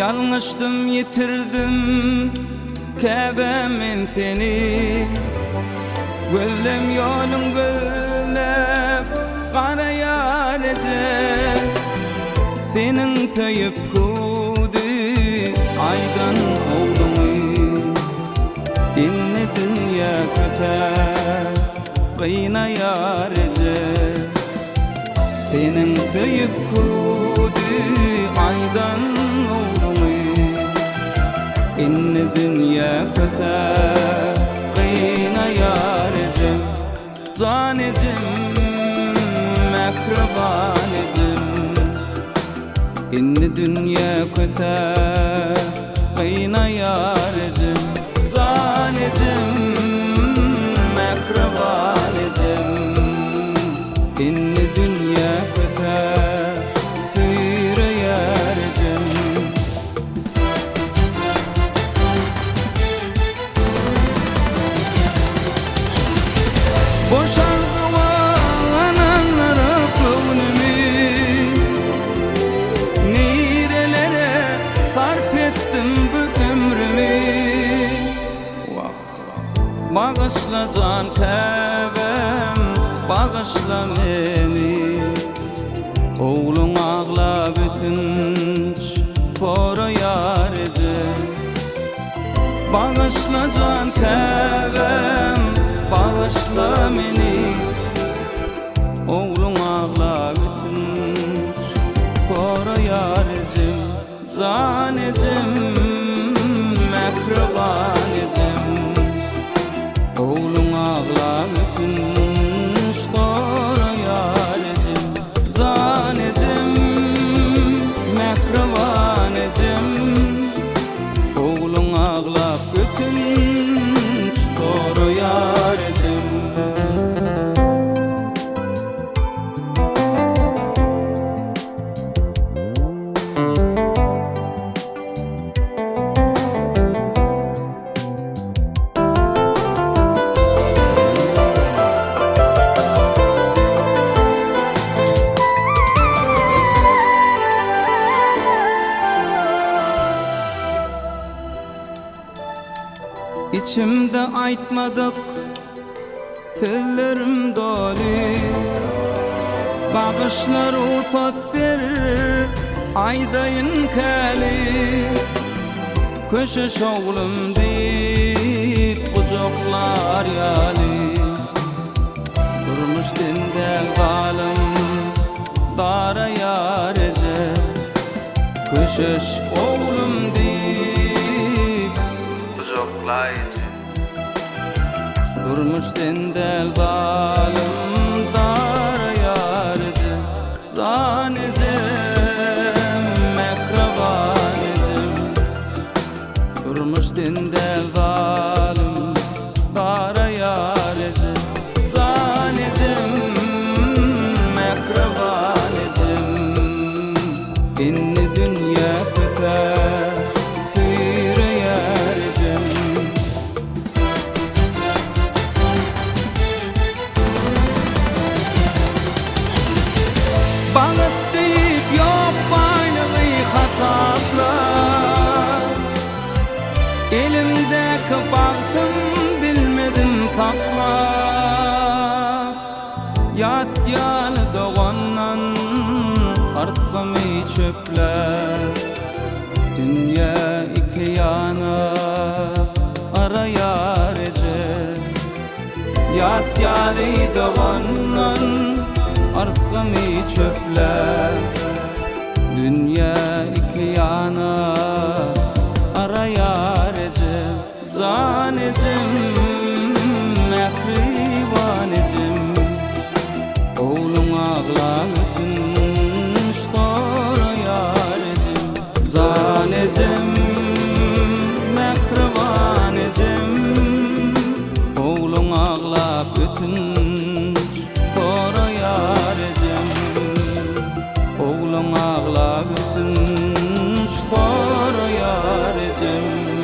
Yanlışdım, yitirdim Kabe'min seni. Gözlem yolun gözlep qarayar ecel. Senin söyüp kudu aydan oğlunu. İnni dünya köter qıynayar ecel. Senin söyüp kudu aydan oğlunu. İnni dünya köter qıynayar ecel. Zanecim, mehribanecim. İnni dünya köter qıynayar ecel. Zanecim, mehribanecim. İnni dünya köter süyreyar ecel. Boşardı ananlara könlümü. Nirelere sarf ettim bu ömrümü. Bağışla can Kabe'm, bağışla beni. Oğlun ağla bütünç forayar ecel. Bağışla can Kabe'm, bağışla beni. Oğlun ağla bütünç forayar ecel. Zanecim, mehribanecim. Oğlun ağla bütünç forayar ecel. Zanecim, mehribanecim. Oğlun ağla bütünç forayar ecel. İçimde aytmadık sözlerim dolu. Bağışlar ufat verir aydayın keli. Köşeş oğlum deyip kucaklar yali. Durmuş dindel galım dara yar ecel. Köşeş oğlum deyip kucaklar durmuş dindel galım dara yar ecel. Zanecim, mehribanecim. Durmuş dindel galım dara yar ecel. Zanecim, mehribanecim. İnni dünya köter süyreyar ecel. Bağıt deyip yok baylığı hataplar. Elimdeki baktım bilmedim saklar. Yat yalı doğandan arsımı çöpler. Dünya iki yana arayar ecel. Yat yalı doğandan arsımı çöpler. Dünya iki yana arayar ecel. Zanecim, mehribanecim. Oğlun ağla bütünç forayar ecel. Zanecim, mehribanecim. Oğlun ağla bütünç forayar ecel. Oğlun ağla bütünç forayar ecel.